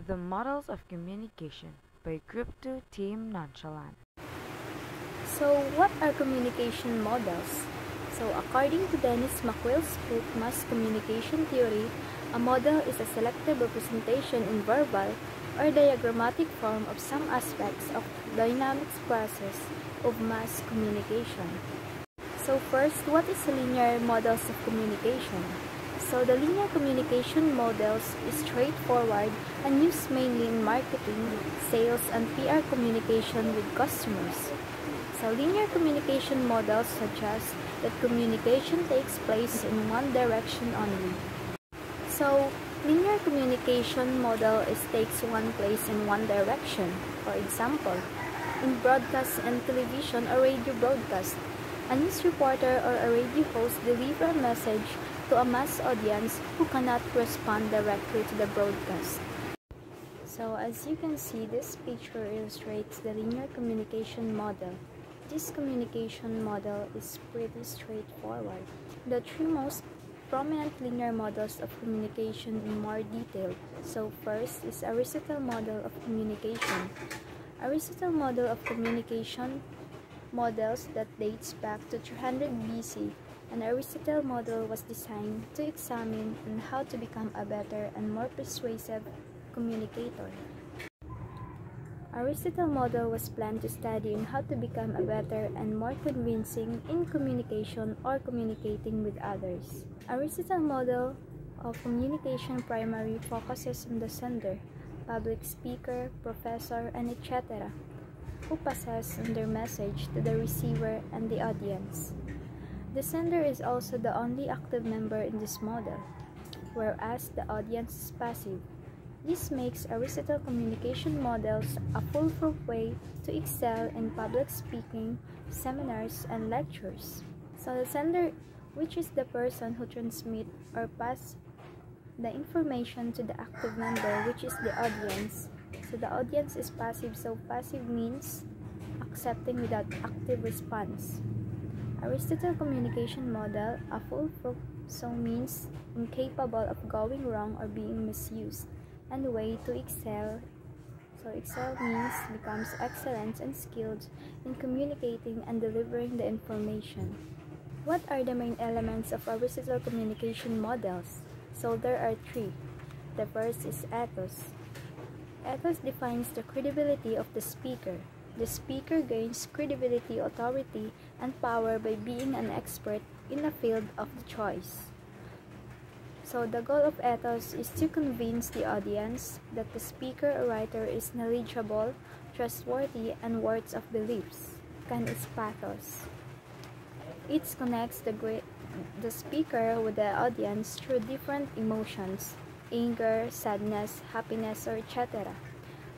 The Models of Communication by Group 2 Team Nonchalant. So, what are communication models? So, according to Dennis McQuill's book, Mass Communication Theory, a model is a selective representation in verbal or diagrammatic form of some aspects of dynamics process of mass communication. So first, what is linear models of communication? So the linear communication models is straightforward and used mainly in marketing, sales, and PR communication with customers. So linear communication models suggest that communication takes place in one direction only. So linear communication model takes one place in one direction. For example, in broadcast and television or radio broadcast, a news reporter or a radio host deliver a message to a mass audience who cannot respond directly to the broadcast. So as you can see, this picture illustrates the linear communication model. This communication model is pretty straightforward. The three most prominent linear models of communication in more detail. So first is Aristotle model of communication. Aristotle model of communication models that dates back to 300 BC. An Aristotle model was designed to examine on how to become a better and more persuasive communicator. Aristotle model was planned to study on how to become a better and more convincing in communication or communicating with others. Aristotle model of communication primarily focuses on the sender, public speaker, professor, and etc., who passes on their message to the receiver and the audience. The sender is also the only active member in this model, whereas the audience is passive. This makes Aristotle communication models a foolproof way to excel in public speaking, seminars, and lectures. So the sender, which is the person who transmits or passes the information to the active member, which is the audience. So the audience is passive, so passive means accepting without active response. Aristotle communication model, a foolproof, so means incapable of going wrong or being misused, and the way to excel. So excel means becomes excellent and skilled in communicating and delivering the information. What are the main elements of Aristotle communication models? So there are three. The first is ethos. Ethos defines the credibility of the speaker. The speaker gains credibility, authority, and power by being an expert in a field of the choice. So the goal of ethos is to convince the audience that the speaker or writer is knowledgeable, trustworthy, and worthy of beliefs. Second is pathos. It connects the speaker with the audience through different emotions, anger, sadness, happiness, or etc.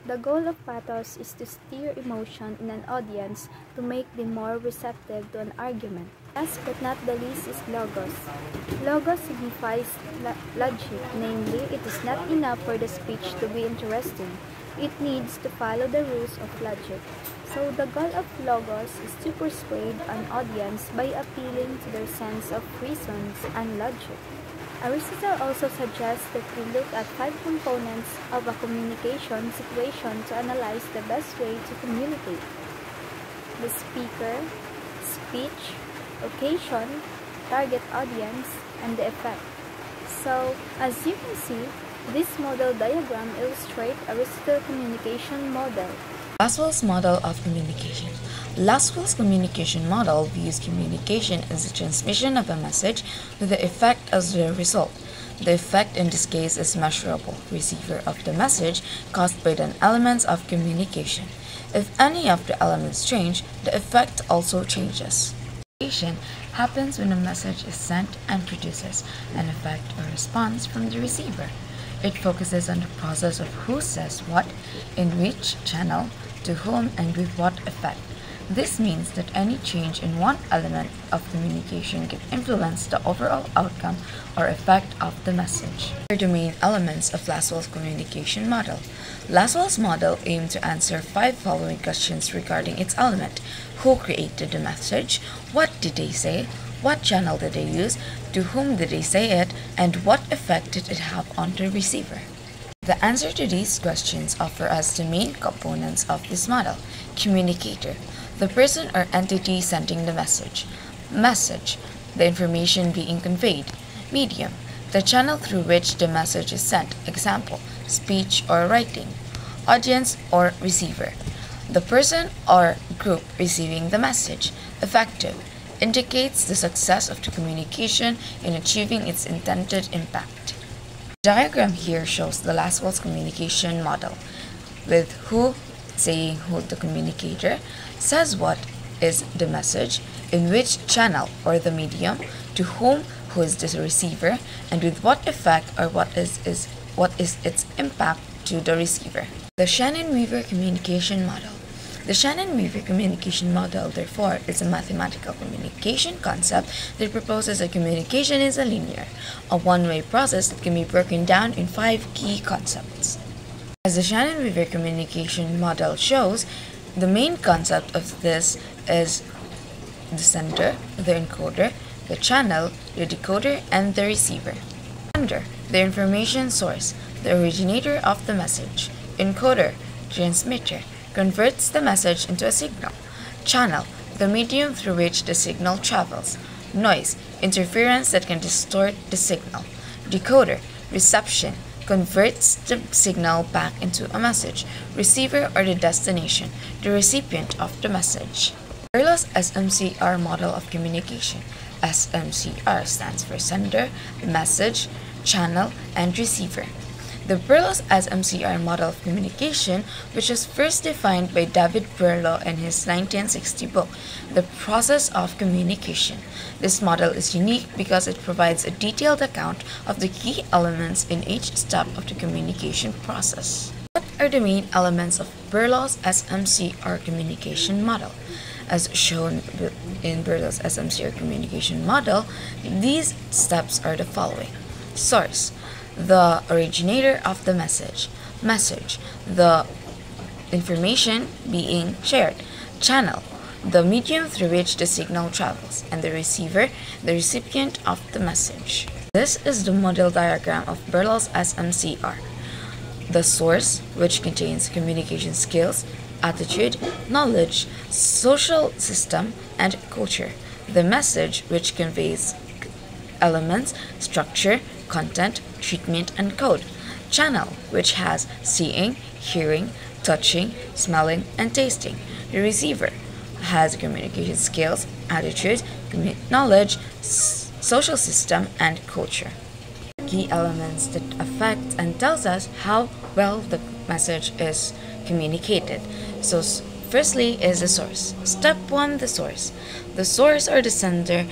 The goal of pathos is to stir emotion in an audience to make them more receptive to an argument. Last but not the least is logos. Logos signifies logic, namely, it is not enough for the speech to be interesting. It needs to follow the rules of logic. So the goal of logos is to persuade an audience by appealing to their sense of reasons and logic. Aristotle also suggests that we look at 5 components of a communication situation to analyze the best way to communicate: the speaker, speech, occasion, target audience, and the effect. So, as you can see, this model diagram illustrates Aristotle's communication model. Laswell's model of communication. Laswell's communication model views communication as the transmission of a message with the effect as the result. The effect in this case is measurable, receiver of the message caused by the elements of communication. If any of the elements change, the effect also changes. Communication happens when a message is sent and produces an effect or response from the receiver. It focuses on the process of who says what, in which channel, to whom, and with what effect. This means that any change in one element of communication can influence the overall outcome or effect of the message. Here are the main elements of Laswell's communication model. Laswell's model aimed to answer 5 following questions regarding its element: who created the message, what did they say, what channel did they use, to whom did they say it, and what effect did it have on the receiver. The answer to these questions offer us the main components of this model. Communicator, the person or entity sending the message. Message, the information being conveyed. Medium, the channel through which the message is sent. Example, speech or writing. Audience or receiver, the person or group receiving the message. Effective, indicates the success of the communication in achieving its intended impact. The diagram here shows the Laswell's communication model, with who saying who the communicator, says what is the message, in which channel or the medium, to whom who is the receiver, and with what effect or what is its impact to the receiver. The Shannon-Weaver communication model. The Shannon-Weaver communication model, therefore, is a mathematical communication concept that proposes that communication is a linear, a one-way process that can be broken down in 5 key concepts. As the Shannon-Weaver communication model shows, the main concept of this is the sender, the encoder, the channel, the decoder, and the receiver. Sender, the information source, the originator of the message. Encoder, transmitter, converts the message into a signal. Channel, the medium through which the signal travels. Noise, interference that can distort the signal. Decoder, reception, converts the signal back into a message. Receiver or the destination, the recipient of the message. Berlow's SMCR model of communication. SMCR stands for sender, message, channel, and receiver. The Berlow's SMCR model of communication, which was first defined by David Berlow in his 1960 book, The Process of Communication. This model is unique because it provides a detailed account of the key elements in each step of the communication process. What are the main elements of Berlow's SMCR communication model? As shown in Berlow's SMCR communication model, these steps are the following. Source, the originator of the message. Message, the information being shared. Channel, the medium through which the signal travels. And the receiver, the recipient of the message. This is the model diagram of Berlow's SMCR. The source, which contains communication skills, attitude, knowledge, social system, and culture. The message, which conveys elements, structure, content, treatment, and code. Channel, which has seeing, hearing, touching, smelling, and tasting. The receiver has communication skills, attitude, knowledge, social system, and culture. Key elements that affect and tells us how well the message is communicated. So firstly is the source. Step 1, the source. The source or the sender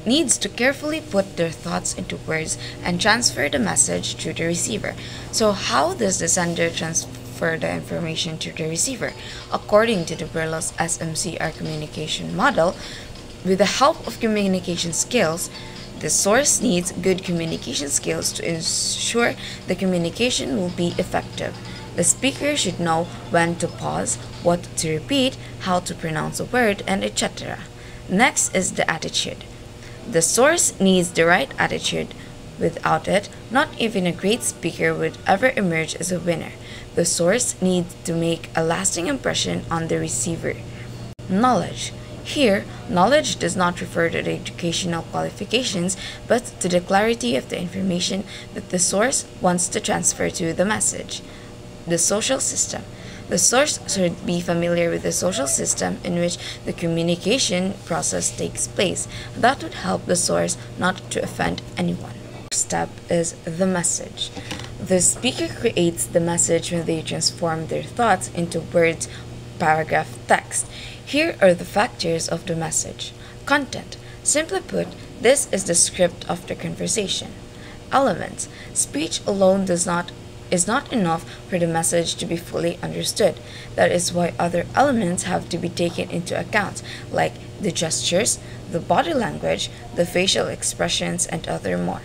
needs to carefully put their thoughts into words and transfer the message to the receiver. So how does the sender transfer the information to the receiver? According to the Berlow's SMCR communication model, with the help of communication skills, the source needs good communication skills to ensure the communication will be effective. The speaker should know when to pause, what to repeat, how to pronounce a word, and etc. Next is the attitude. The source needs the right attitude. Without it, not even a great speaker would ever emerge as a winner. The source needs to make a lasting impression on the receiver. Knowledge. Here, knowledge does not refer to the educational qualifications, but to the clarity of the information that the source wants to transfer to the message. The social system. The source should be familiar with the social system in which the communication process takes place. That would help the source not to offend anyone. Next step is the message. The speaker creates the message when they transform their thoughts into words, paragraph, text. Here are the factors of the message. Content. Simply put, this is the script of the conversation. Elements. Speech alone is not enough for the message to be fully understood. That is why other elements have to be taken into account, like the gestures, the body language, the facial expressions, and other more.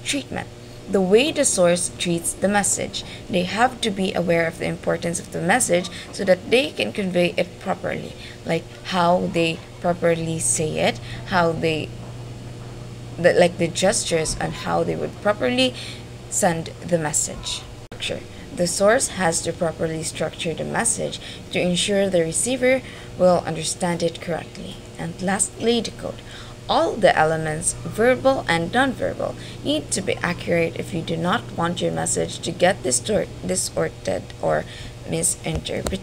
Treatment. The way the source treats the message. They have to be aware of the importance of the message so that they can convey it properly, like how they properly say it, like the gestures and how they would properly send the message. The source has to properly structure the message to ensure the receiver will understand it correctly. And lastly, decode. All the elements, verbal and nonverbal, need to be accurate if you do not want your message to get distorted or misinterpreted.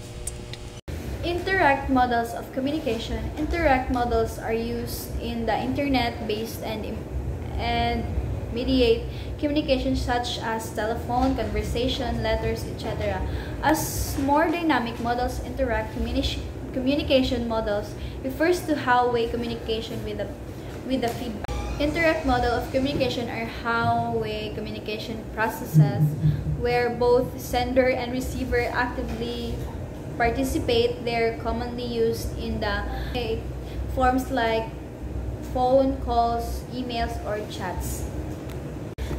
Indirect models of communication. Indirect models are used in the internet-based and mediate communication such as telephone, conversation, letters, etc. As more dynamic models, indirect communication models refers to how-way communication with the feedback. Indirect model of communication are how-way communication processes where both sender and receiver actively participate. They're commonly used in the forms like phone calls, emails, or chats.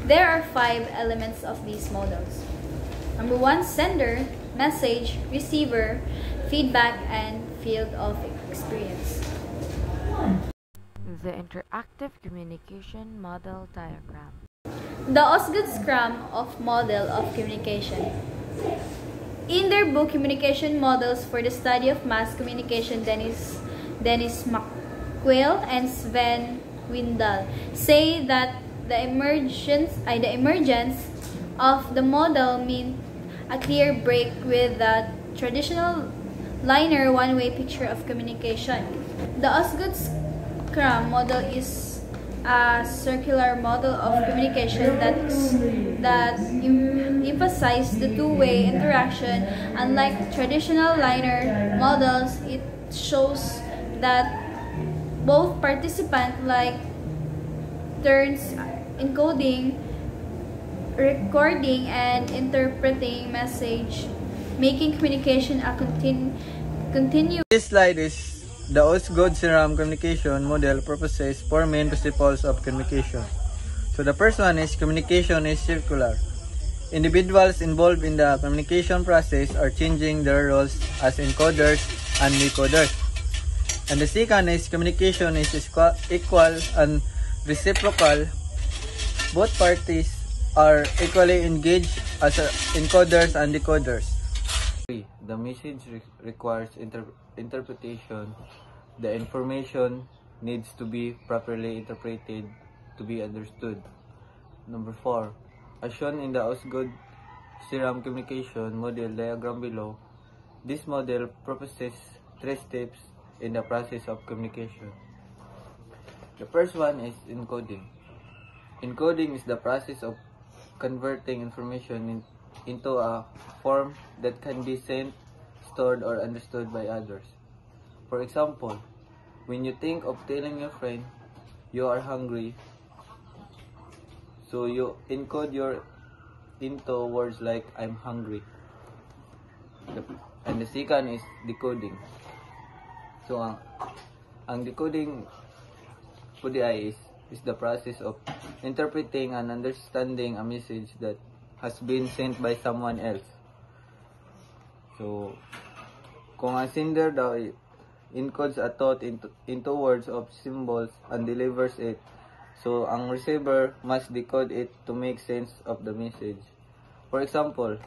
There are 5 elements of these models. Number 1, sender, message, receiver, feedback, and field of experience. The interactive communication model diagram. The Osgood Scrum of Model of Communication. In their book Communication Models for the Study of Mass Communication, Dennis McQuail and Sven Windal say that the emergence of the model meant a clear break with the traditional linear one-way picture of communication. The Osgood Scrum model is a circular model of communication that emphasizes the two-way interaction. Unlike traditional linear models, it shows that both participants like turns encoding, recording, and interpreting message, making communication a continuous. This slide is the Osgood Scrum communication model proposes 4 main principles of communication. So the first one is communication is circular. Individuals involved in the communication process are changing their roles as encoders and decoders. And the second is communication is equal and reciprocal. Both parties are equally engaged as encoders and decoders. The message requires interpretation. The information needs to be properly interpreted to be understood. Number 4. As shown in the Osgood Scrum communication model diagram below, this model proposes 3 steps in the process of communication. The first one is encoding. Encoding is the process of converting information into a form that can be sent, stored, or understood by others. For example, when you think of telling your friend you are hungry, so you encode into words like I'm hungry. And the second is decoding. So ang decoding po is the process of interpreting and understanding a message that has been sent by someone else. So, kung ang sender daw encodes a thought into words of symbols and delivers it, so ang receiver must decode it to make sense of the message. For example,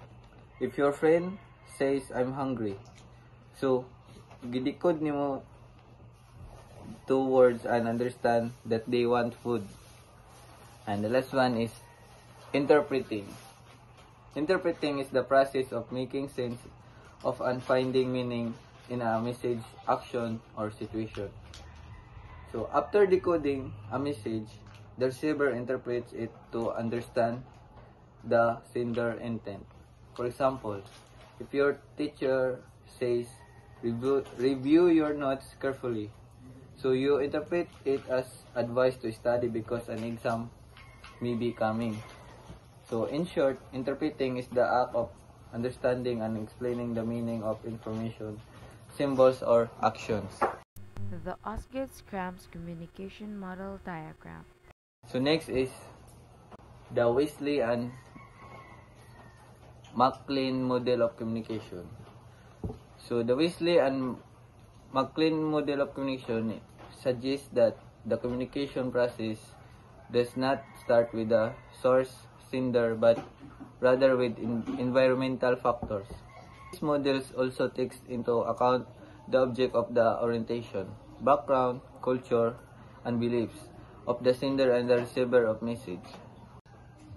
if your friend says, I'm hungry, so gidecode nimo 2 words and understand that they want food. And the last one is interpreting. Interpreting is the process of making sense of and finding meaning in a message, action, or situation. So after decoding a message, the receiver interprets it to understand the sender intent. For example, if your teacher says, review your notes carefully, so you interpret it as advice to study because an exam may be coming. So in short, interpreting is the act of understanding and explaining the meaning of information, symbols, or actions. The Osgood Scrum's communication model diagram. So next is the Wesley and McLean model of communication. So the Wesley and McLean model of communication suggests that the communication process does not start with the source sender but rather with environmental factors. These models also takes into account the object of the orientation, background, culture, and beliefs of the sender and the receiver of message.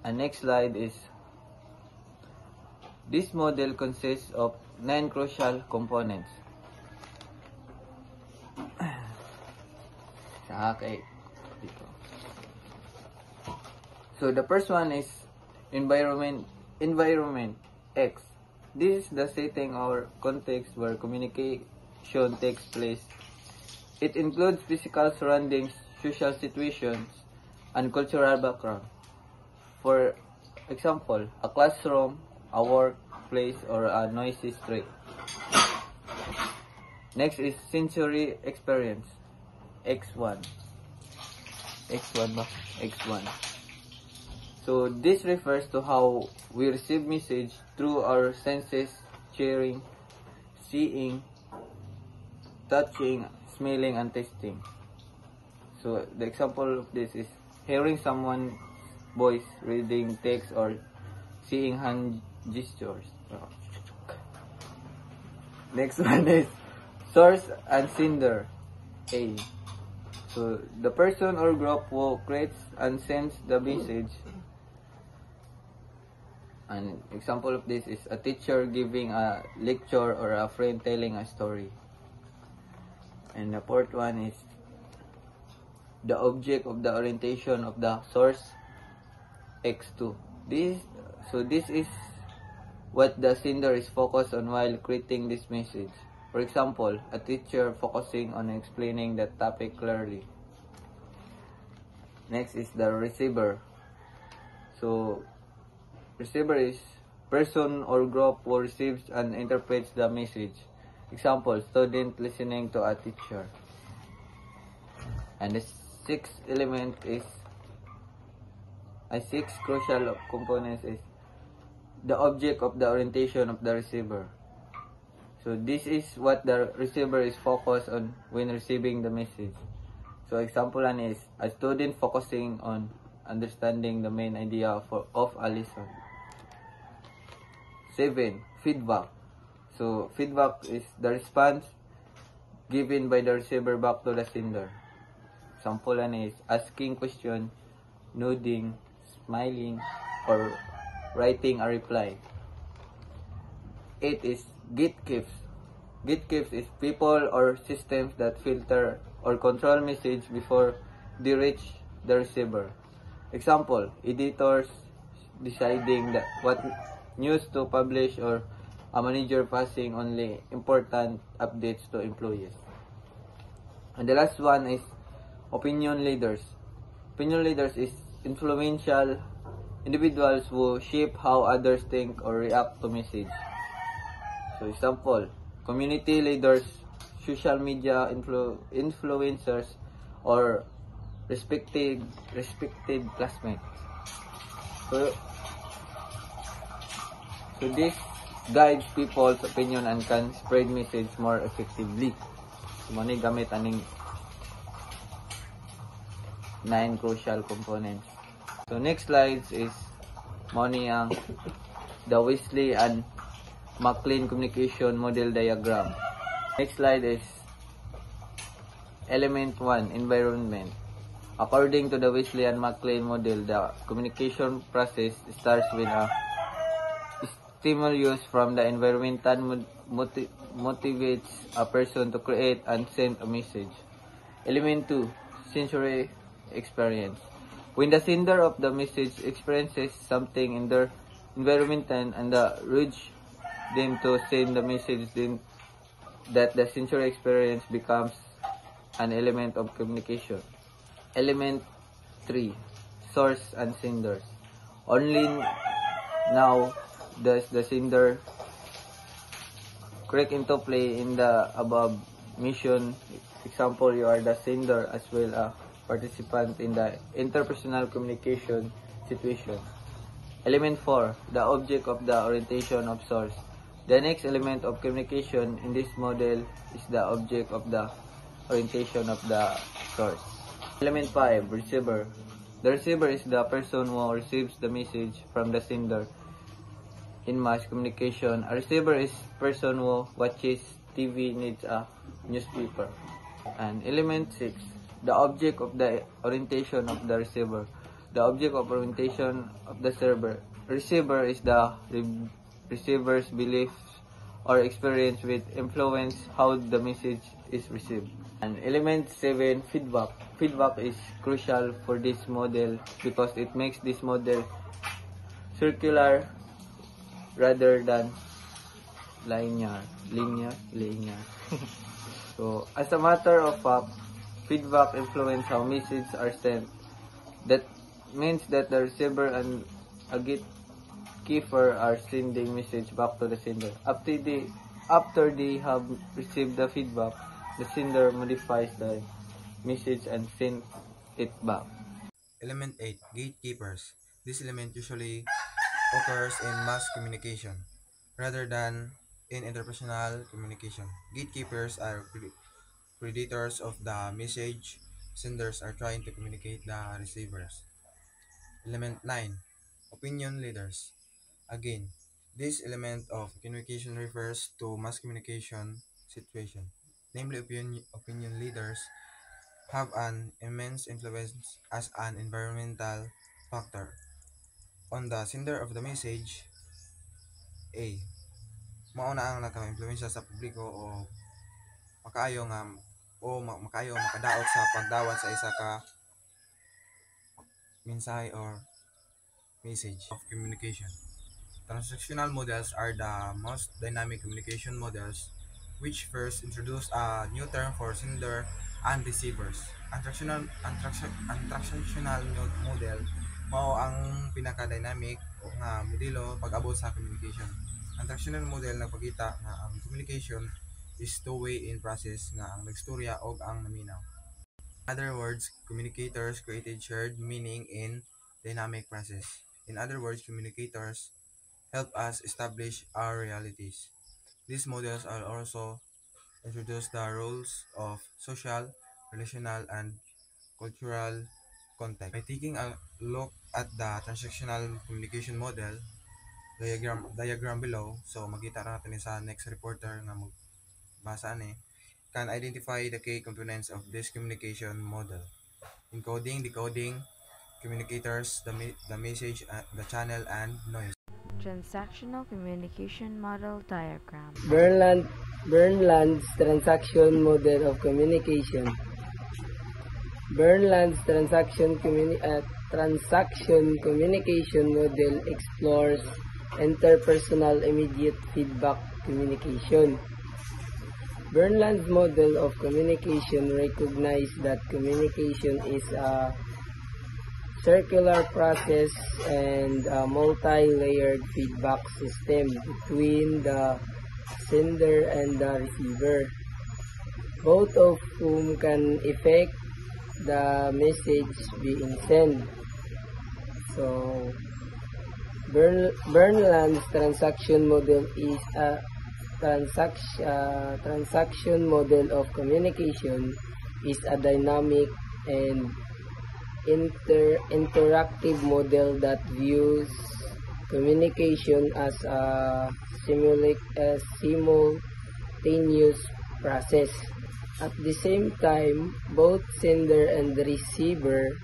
And next slide is, this model consists of 9 crucial components. So the first one is environment X. This is the setting or context where communication takes place. It includes physical surroundings, social situations, and cultural background. For example, a classroom, a workplace, or a noisy street. Next is sensory experience, X1. X1. So this refers to how we receive message through our senses: hearing, seeing, touching, smelling, and tasting. So the example of this is hearing someone's voice, reading text, or seeing hand gestures. Next one is source and sender, A. So the person or group who creates and sends the message. An example of this is a teacher giving a lecture or a friend telling a story. And the fourth one is the object of the orientation of the source, X2. This is what the sender is focused on while creating this message. For example, a teacher focusing on explaining the topic clearly. Next is the receiver. So receiver is person or group who receives and interprets the message. Example, student listening to a teacher. And the sixth crucial components is the object of the orientation of the receiver. So this is what the receiver is focused on when receiving the message. So example one is a student focusing on understanding the main idea of a lesson. 7. Feedback. So feedback is the response given by the receiver back to the sender. Example one is asking question, nodding, smiling, or writing a reply. 8 is gatekeepers. Gatekeepers is people or systems that filter or control message before they reach the receiver. Example, editors deciding that what news to publish, or a manager passing only important updates to employees. And the last one is opinion leaders. Opinion leaders is influential individuals who shape how others think or react to message. So example, community leaders, social media influencers, or respected classmates. So this guides people's opinion and can spread message more effectively. So mani gamit aning 9 crucial components. So next slides is mani ang the Wesley and McLean communication model diagram. Next slide is element 1, environment. According to the Wesley and McLean model, the communication process starts with a stimulus from the environment that motivates a person to create and send a message. Element 2, sensory experience. When the sender of the message experiences something in their environment and urge them to send the message, then that the sensory experience becomes an element of communication. Element 3, source and senders. Only now does the sender correct into play in the above mission. Example, you are the sender as well a participant in the interpersonal communication situation. Element 4, the object of the orientation of source. The next element of communication in this model is the object of the orientation of the source. Element 5, receiver. The receiver is the person who receives the message from the sender. In mass communication, a receiver is person who watches TV, needs a newspaper. And element 6, the object of the orientation of the receiver. The object of orientation of the receiver is the receiver's beliefs or experience which influence how the message is received. And element 7, feedback. Feedback is crucial for this model because it makes this model circular rather than linear. So, as a matter of fact, feedback influences how messages are sent. That means that the receiver and a gatekeeper are sending message back to the sender. After they have received the feedback, the sender modifies the message and sends it back. Element 8, gatekeepers. This element usually occurs in mass communication rather than in interpersonal communication. Gatekeepers are predators of the message senders are trying to communicate the receivers. Element 9, opinion leaders. Again, this element of communication refers to mass communication situation. Namely, opinion leaders have an immense influence as an environmental factor on the sender of the message. A. Mauna ang naka-influensya sa publiko o makaayo makadaot sa pagdawat sa isa ka mensahe or message of communication. Transactional models are the most dynamic communication models which first introduced a new term for sender and receivers. Ang transactional model mao ang pinaka-dynamic nga modelo pag-abot sa communication. Ang transactional model nagpakita nga ang communication is two-way in process nga ang nagstorya og ang naminaw. In other words, communicators created shared meaning in dynamic process. In other words, communicators help us establish our realities. These models are also introduce the roles of social, relational, and cultural context. By taking a look at the transactional communication model diagram below, so makita ra natin sa next reporter nga magbasa ani, can identify the key components of this communication model: encoding, decoding, communicators, the message, the channel, and noise. Transactional communication model diagram. Burnland's transaction model of communication. Burnland's transaction communication model explores interpersonal immediate feedback communication. Burnland's model of communication recognizes that communication is a circular process and a multi-layered feedback system between the sender and the receiver, both of whom can affect the message being sent. So, Burnland's transaction model is a transaction model of communication is a dynamic and interactive model that views communication as a simultaneous process. At the same time, both sender and receiver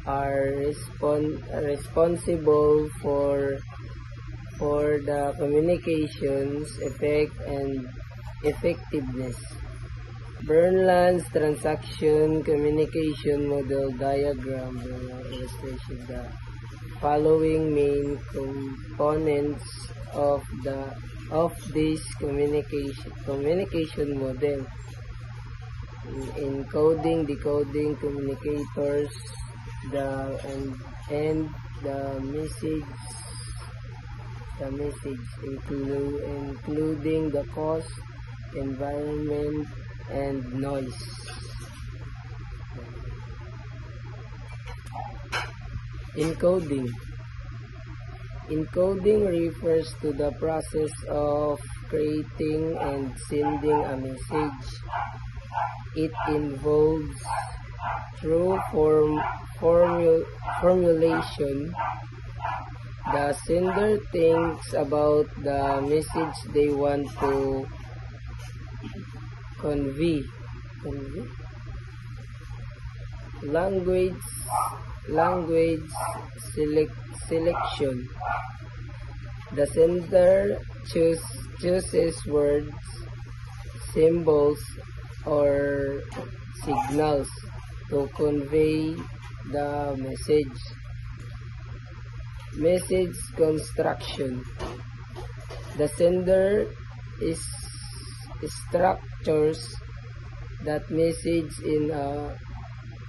are responsible for the communication's effect and effectiveness. Burnland's transaction communication model diagram illustration the following main components of this communication model: encoding, decoding, communicators, and the message including the cause, environment, and noise. Encoding. Encoding refers to the process of creating and sending a message. It involves Through formulation, the sender thinks about the message they want to convey. Language selection. The sender chooses words, symbols, or signals to convey the message. Message construction. The sender structures that message in a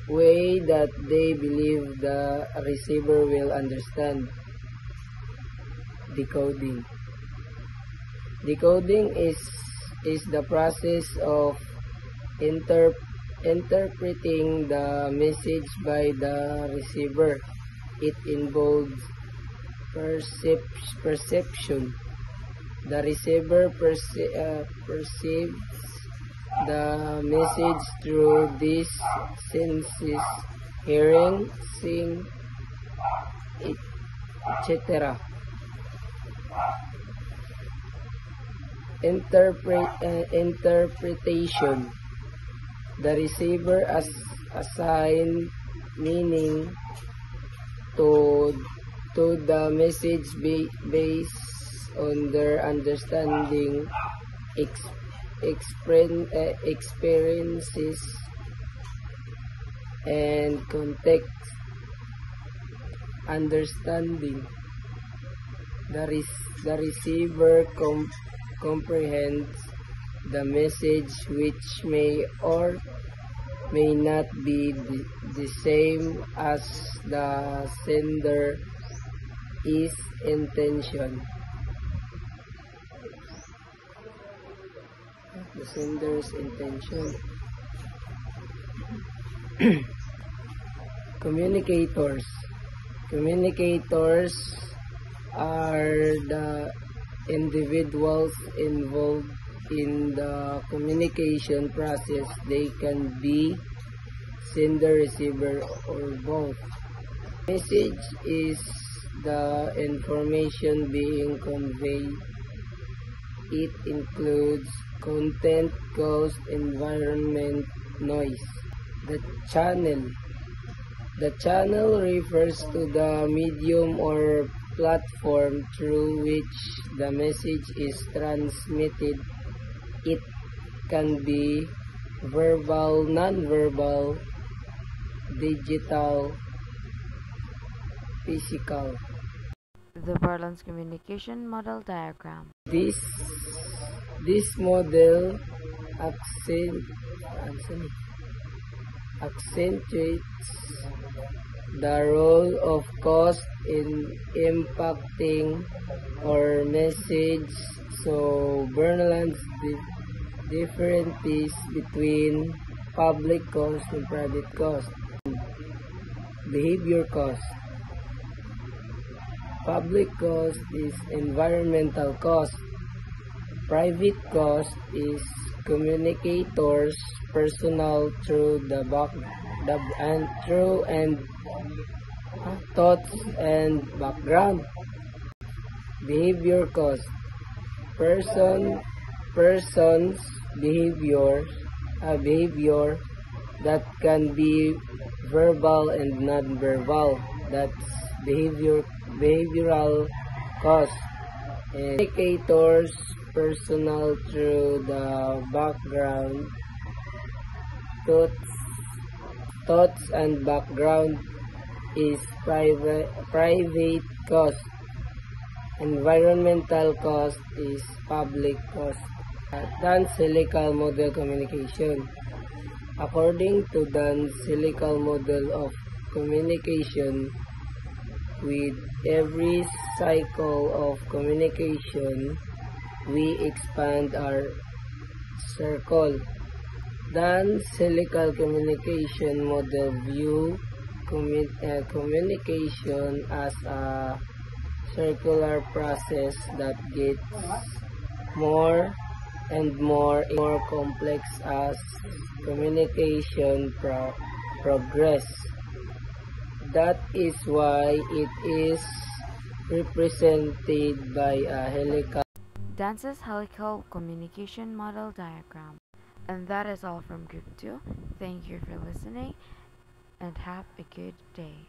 way that they believe the receiver will understand. Decoding. Decoding is the process of interpreting the message by the receiver. It involves perception. The receiver perceives the message through these senses: hearing, seeing, etc. Interpretation. The receiver assign meaning to the message based on their understanding, experiences, and context. Understanding. The receiver comprehends the message, which may or may not be the same as the sender is intention. The sender's intention. Communicators. Communicators are the individuals involved in the communication process. They can be sender, receiver, or both. Message is the information being conveyed. It includes content, cost, environment, noise. The channel. The channel refers to the medium or platform through which the message is transmitted. It can be verbal, non-verbal, digital, physical. The Berland's communication model diagram. This model accentuates the role of cost in impacting our message. So Berland's differences between public cost and private cost. Behavior cost. Public cost is environmental cost. Private cost is communicators' personal through thoughts and background. Behavior cost. Person's behavior that can be verbal and non-verbal. That's behavioral cost. And communicators' personal through the background, thoughts and background is private cost. Environmental cost is public cost. Dan's helical model communication. According to Dan's helical model of communication, with every cycle of communication, we expand our circle. Dan's helical communication model view communication as a circular process that gets more and more complex as communication progress. That is why it is represented by a helical. Dance's helical communication model diagram. And that is all from Group 2. Thank you for listening and have a good day.